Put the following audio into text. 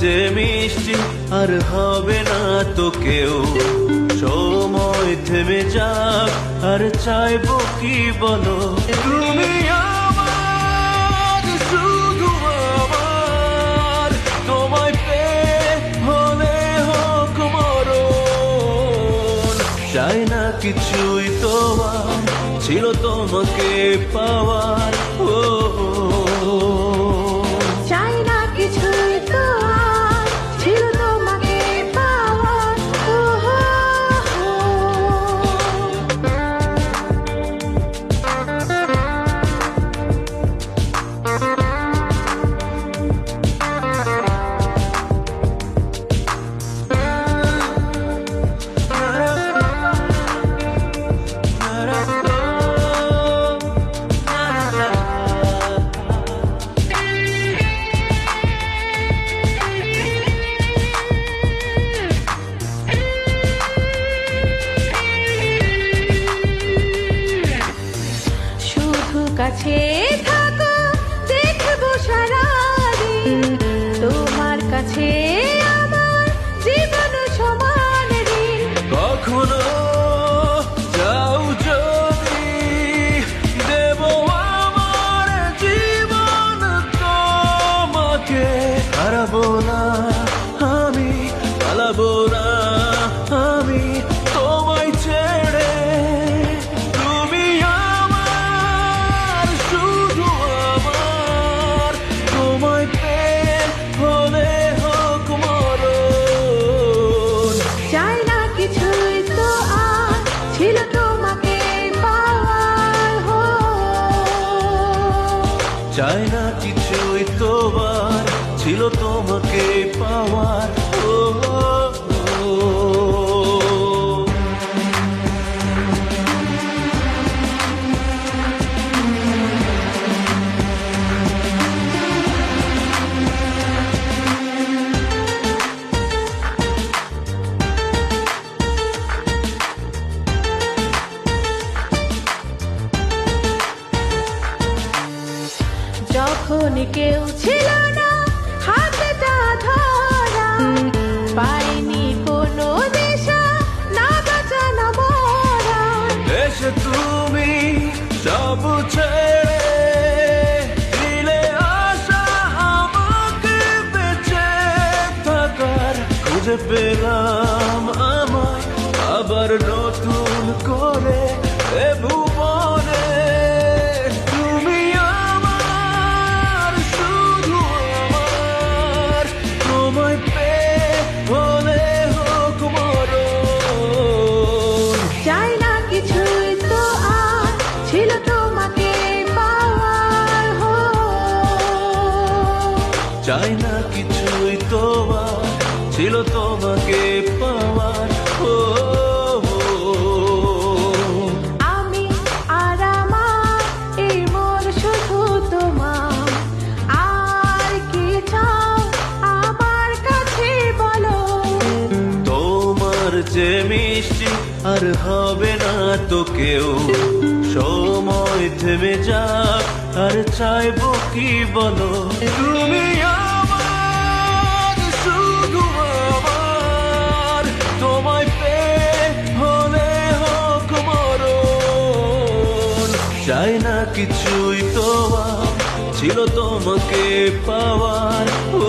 যে মিষ্টি আর হবে না তো কেউ, সময় থেমে যাক আর চাইবো কি বলো। তুমি আমার, শুধু আমার, তোমায় পেয়ে হলে হোক মরণ। চাই না কিছুই তোমার, ছিল তোমাকে পাওয়ার। ও চাই না কিছুই তোমার, ছিল তোমাকে পাওয়ার। কাছে থাকো, দেখবো সারাদিন, তোমার কাছে আমার জীবন সমান ঋণ। কখনো যাও যদি, দেব আমার জীবন তোমাকে। হারাবো না আমি, পালাবো না আমি তোমায় ছেড়ে। ছিল তোমাকে পাওয়ার। চাই না কিছুই তোমার, ছিল তোমাকে পাওয়ার। যখন কেউ ছিল না হাতটা ধরা, পাইনি কোনো দিশা, না বাঁচা না মরা। এসে তুমি সব ছেড়ে দিলে আশা আমাকে, বেঁচে থাকার খুঁজে পেলাম আমায় আবার নতুন করে এ ভুবনে। চাই না কিছুই তো আর, ছিল তোমাকে পাওয়ার। চাই না কিছুই তোমার, ছিল তোমাকে পাওয়ার। আমি আর আমার, এই মোর শুধু তোমার। আর কি চাও আমার কাছে বলো। তোমার যে মিষ্টি আর হবে না তো কেউ, সময় থেমে যাক আর চাইবো কি বলো। তুমি আমার, শুধু আমার, তোমায় পেয়ে হলে হোক মরণ। চাই না কিছুই তোমার, ছিল তোমাকে পাওয়ার। ও